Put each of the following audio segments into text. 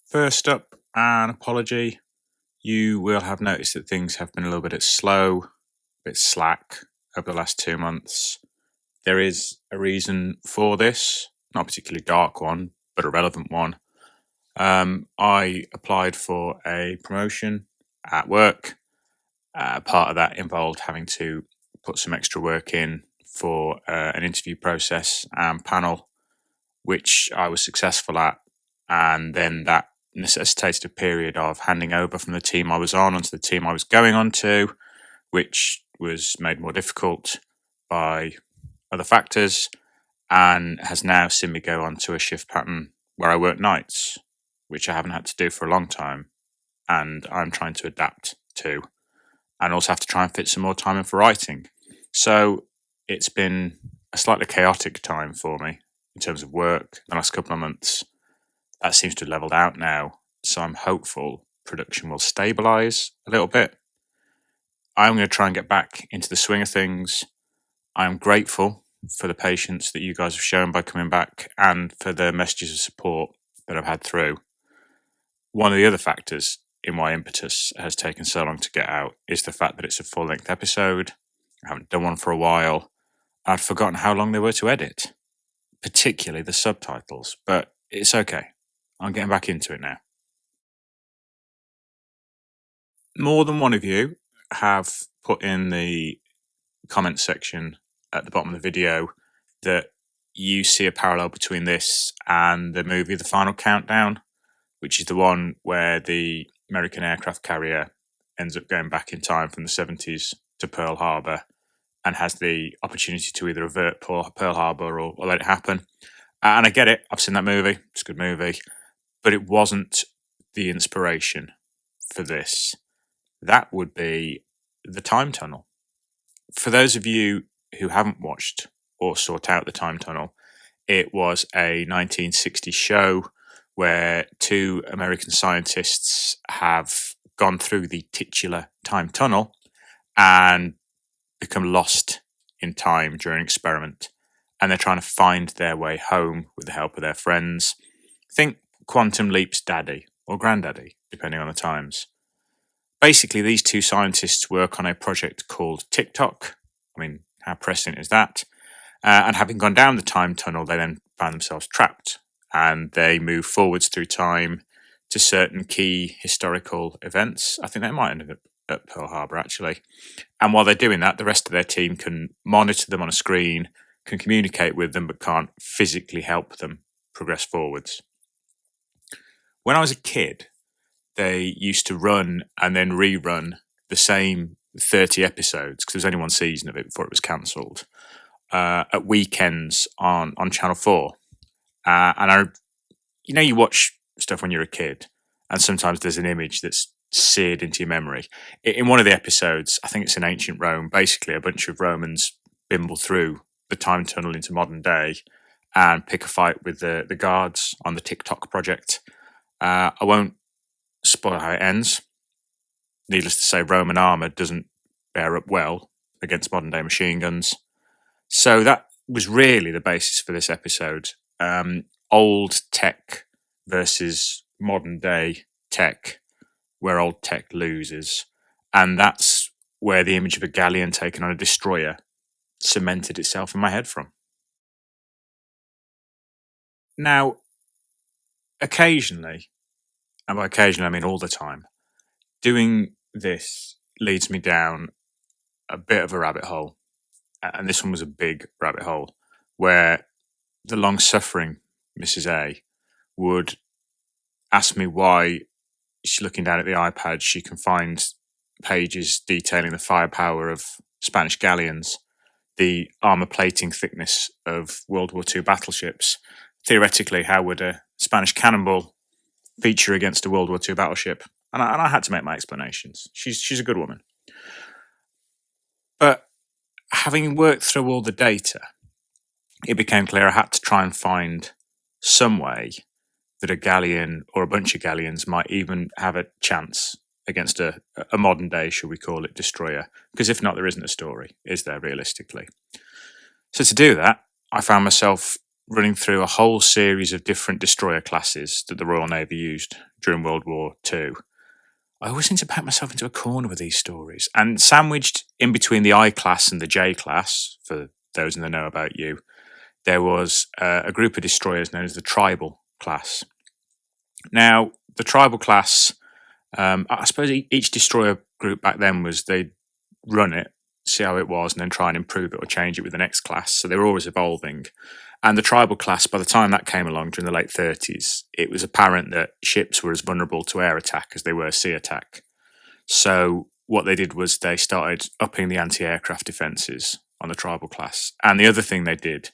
First up, an apology. You will have noticed that things have been a little bit slow, a bit slack over the last 2 months. There is a reason for this, not a particularly dark one, but a relevant one. I applied for a promotion at work. Part of that involved having to put some extra work in for an interview process and panel, which I was successful at. And then that necessitated a period of handing over from the team I was on onto the team I was going on to, which was made more difficult by other factors and has now seen me go on to a shift pattern where I work nights, which I haven't had to do for a long time. And I'm trying to adapt to, and also have to try and fit some more time in for writing. So it's been a slightly chaotic time for me in terms of work the last couple of months. That seems to have leveled out now, so I'm hopeful production will stabilise a little bit. I'm going to try and get back into the swing of things. I'm grateful for the patience that you guys have shown by coming back and for the messages of support that I've had through. One of the other factors in why Impetus has taken so long to get out is the fact that it's a full-length episode. I haven't done one for a while. I'd forgotten how long they were to edit, particularly the subtitles, but it's okay. I'm getting back into it now. More than one of you have put in the comment section at the bottom of the video that you see a parallel between this and the movie The Final Countdown, which is the one where the American aircraft carrier ends up going back in time from the 70s to Pearl Harbor and has the opportunity to either avert Pearl Harbor or let it happen. And I get it. I've seen that movie. It's a good movie. But it wasn't the inspiration for this. That would be the time tunnel. For those of you who haven't watched or sought out the time tunnel, it was a 1960s show where two American scientists have gone through the titular time tunnel and become lost in time during an experiment. And they're trying to find their way home with the help of their friends. Think Quantum Leap's daddy or granddaddy, depending on the times. Basically, these two scientists work on a project called TikTok. I mean, how prescient is that? And having gone down the time tunnel, they then find themselves trapped. And they move forwards through time to certain key historical events. I think they might end up at Pearl Harbor, actually. And while they're doing that, the rest of their team can monitor them on a screen, can communicate with them, but can't physically help them progress forwards. When I was a kid, they used to run and then rerun the same 30 episodes, because there was only one season of it before it was cancelled, at weekends on Channel 4. And you watch stuff when you're a kid, and sometimes there's an image that's seared into your memory. In one of the episodes, I think it's in ancient Rome, basically a bunch of Romans bimble through the time tunnel into modern day and pick a fight with the guards on the TikTok project. I won't spoil how it ends. Needless to say, Roman armour doesn't bear up well against modern day machine guns. So that was really the basis for this episode. Old tech versus modern day tech, where old tech loses. And that's where the image of a galleon taken on a destroyer cemented itself in my head from. Now, occasionally, and by occasionally I mean all the time, doing this leads me down a bit of a rabbit hole. And this one was a big rabbit hole, where the long-suffering Mrs. A would ask me why she's looking down at the iPad. She can find pages detailing the firepower of Spanish galleons, the armour plating thickness of World War II battleships. Theoretically, how would a Spanish cannonball feature against a World War II battleship? And I had to make my explanations. She's a good woman. But having worked through all the data, it became clear I had to try and find some way that a galleon or a bunch of galleons might even have a chance against a modern day, shall we call it, destroyer. Because if not, there isn't a story, is there, realistically? So to do that, I found myself running through a whole series of different destroyer classes that the Royal Navy used during World War II. I always seem to pack myself into a corner with these stories. And sandwiched in between the I class and the J class, for those in the know about you, there was a group of destroyers known as the Tribal class. Now, the Tribal class, I suppose each destroyer group back then was they'd run it, see how it was, and then try and improve it or change it with the next class. So they were always evolving. And the Tribal class, by the time that came along during the late 30s, it was apparent that ships were as vulnerable to air attack as they were sea attack. So what they did was they started upping the anti-aircraft defences on the Tribal class. And the other thing they did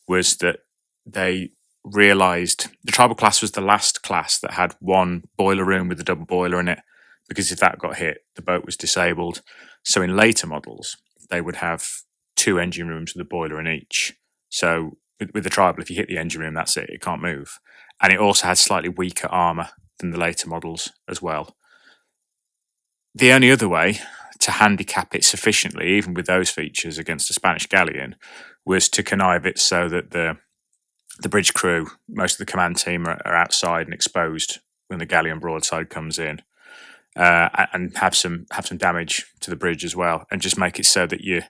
was that they realised the Tribal class was the last class that had one boiler room with a double boiler in it, because if that got hit, the boat was disabled. So in later models, they would have 2 engine rooms with a boiler in each. So with the Tribal, if you hit the engine room, that's it, it can't move. And it also had slightly weaker armour than the later models as well. The only other way to handicap it sufficiently, even with those features, against a Spanish galleon, was to connive it so that the bridge crew, most of the command team, are outside and exposed when the galleon broadside comes in, and have some damage to the bridge as well, and just make it so that your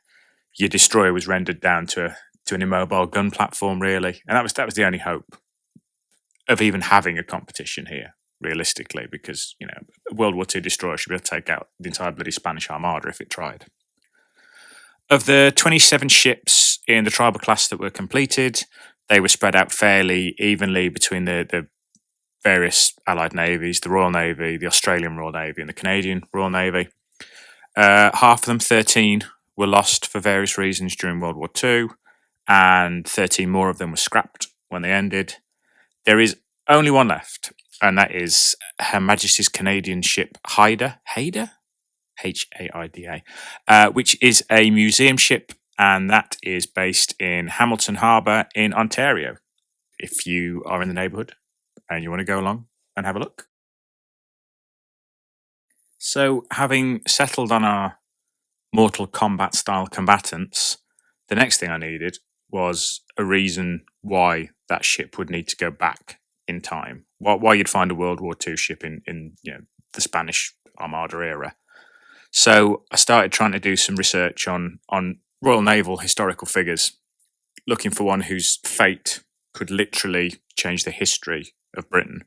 destroyer was rendered down to an immobile gun platform, really. And that was the only hope of even having a competition here, realistically, because a World War II destroyer should be able to take out the entire bloody Spanish Armada if it tried. Of the 27 ships in the Tribal class that were completed, they were spread out fairly evenly between the various Allied navies, the Royal Navy, the Australian Royal Navy, and the Canadian Royal Navy. Half of them, 13, were lost for various reasons during World War II, and 13 more of them were scrapped when they ended. There is only one left, and that is Her Majesty's Canadian ship Haida, Haida, which is a museum ship, and that is based in Hamilton Harbour in Ontario. If you are in the neighbourhood and you want to go along and have a look. So, having settled on our Mortal Kombat style combatants, the next thing I needed was a reason why that ship would need to go back in time. Why you'd find a World War II ship in the Spanish Armada era. So I started trying to do some research on Royal Naval historical figures, looking for one whose fate could literally change the history of Britain,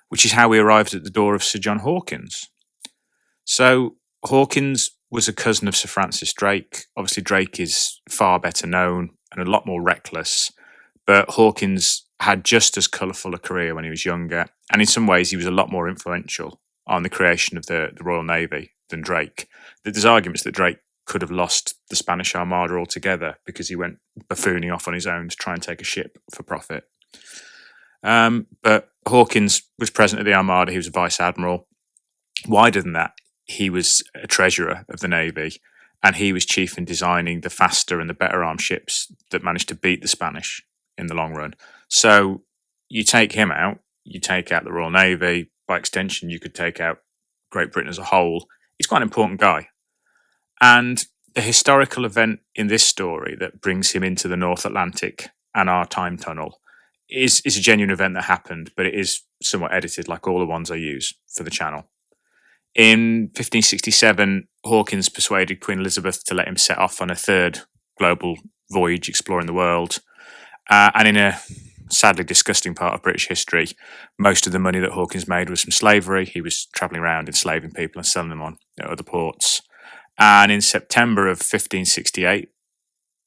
which is how we arrived at the door of Sir John Hawkins. So Hawkins was a cousin of Sir Francis Drake. Obviously, Drake is far better known and a lot more reckless, but Hawkins had just as colourful a career when he was younger, and in some ways he was a lot more influential on the creation of the Royal Navy than Drake. There's arguments that Drake could have lost the Spanish Armada altogether because he went buffooning off on his own to try and take a ship for profit. But Hawkins was president of the Armada. He was a vice admiral. Wider than that, he was a treasurer of the Navy, and he was chief in designing the faster and the better armed ships that managed to beat the Spanish in the long run. So you take him out, you take out the Royal Navy, by extension you could take out Great Britain as a whole. He's quite an important guy. And the historical event in this story that brings him into the North Atlantic and our time tunnel is a genuine event that happened, but it is somewhat edited like all the ones I use for the channel. In 1567, Hawkins persuaded Queen Elizabeth to let him set off on a third global voyage exploring the world. And in a sadly disgusting part of British history, most of the money that Hawkins made was from slavery. He was travelling around enslaving people and selling them on other ports. And in September of 1568,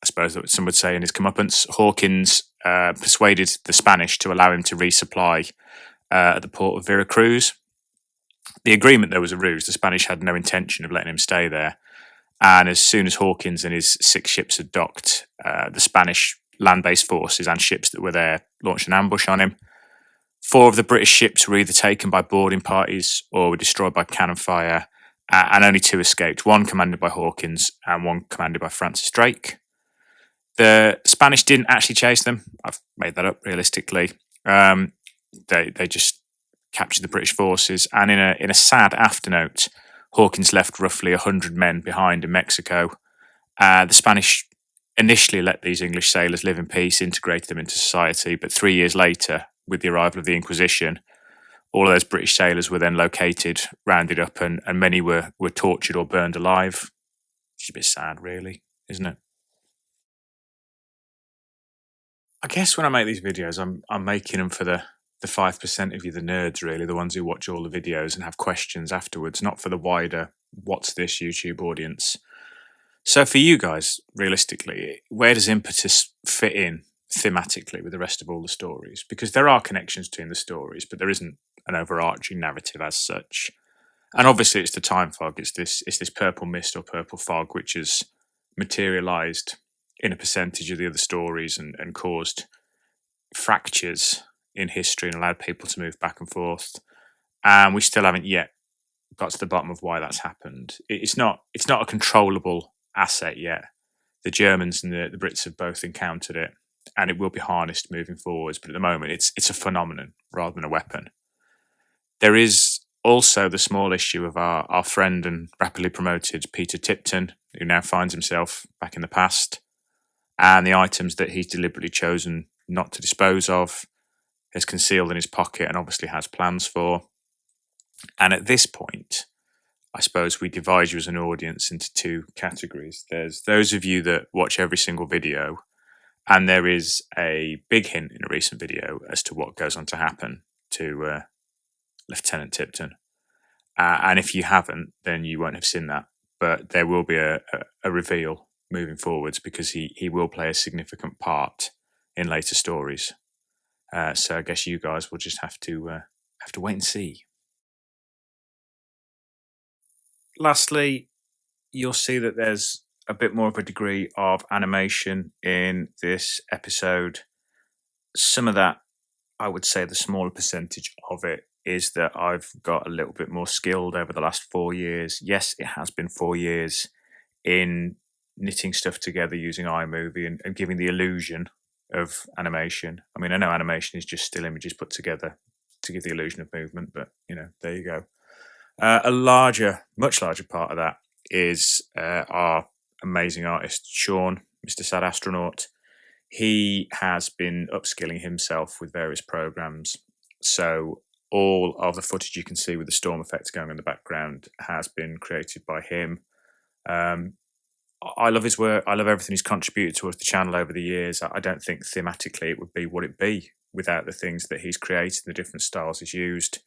I suppose that some would say in his comeuppance, Hawkins persuaded the Spanish to allow him to resupply at the port of Veracruz. The agreement, though, was a ruse. The Spanish had no intention of letting him stay there. And as soon as Hawkins and his 6 ships had docked, the Spanish land-based forces and ships that were there launched an ambush on him. 4 of the British ships were either taken by boarding parties or were destroyed by cannon fire, and only 2 escaped, one commanded by Hawkins and one commanded by Francis Drake. The Spanish didn't actually chase them. I've made that up realistically. They just captured the British forces, and in a sad afternote, Hawkins left roughly 100 men behind in Mexico. The Spanish initially let these English sailors live in peace, integrated them into society, but 3 years later, with the arrival of the Inquisition, all of those British sailors were then located, rounded up, and many were tortured or burned alive. It's a bit sad, really, isn't it? I guess when I make these videos, I'm making them for the 5% of you, the nerds, really, the ones who watch all the videos and have questions afterwards, not for the wider "what's this" YouTube audience. So for you guys, realistically, where does Impetus fit in thematically with the rest of all the stories? Because there are connections between the stories, but there isn't an overarching narrative as such. And obviously, it's the time fog. It's this purple mist or purple fog which has materialized in a percentage of the other stories and caused fractures in history and allowed people to move back and forth. And we still haven't yet got to the bottom of why that's happened. It's not a controllable asset yet. The Germans and the Brits have both encountered it, and it will be harnessed moving forwards. But at the moment, it's a phenomenon rather than a weapon. There is also the small issue of our friend and rapidly promoted Peter Tipton, who now finds himself back in the past, and the items that he's deliberately chosen not to dispose of, has concealed in his pocket, and obviously has plans for. And at this point, I suppose we divide you as an audience into two categories. There's those of you that watch every single video, and there is a big hint in a recent video as to what goes on to happen to Lieutenant Tipton. And if you haven't, then you won't have seen that. But there will be a reveal moving forwards, because he will play a significant part in later stories. So I guess you guys will just have to wait and see. Lastly, you'll see that there's a bit more of a degree of animation in this episode. Some of that, I would say the smaller percentage of it, is that I've got a little bit more skilled over the last 4 years. Yes, it has been 4 years in knitting stuff together using iMovie and giving the illusion of animation. I mean, I know animation is just still images put together to give the illusion of movement, but there you go. A much larger part of that is our amazing artist, Sean, Mr. Sad Astronaut. He has been upskilling himself with various programs. So all of the footage you can see with the storm effects going in the background has been created by him. I love his work. I love everything he's contributed towards the channel over the years. I don't think thematically it would be what it'd be without the things that he's created, the different styles he's used.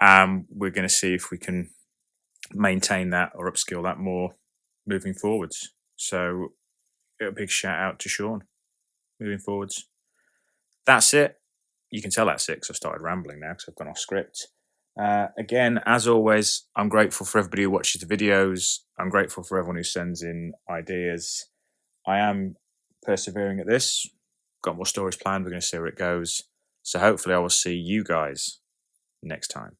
We're going to see if we can maintain that or upskill that more moving forwards. So a big shout out to Sean moving forwards. That's it. You can tell that's it because I've started rambling now because I've gone off script. Again, as always, I'm grateful for everybody who watches the videos. I'm grateful for everyone who sends in ideas. I am persevering at this. Got more stories planned. We're going to see where it goes. So hopefully I will see you guys next time.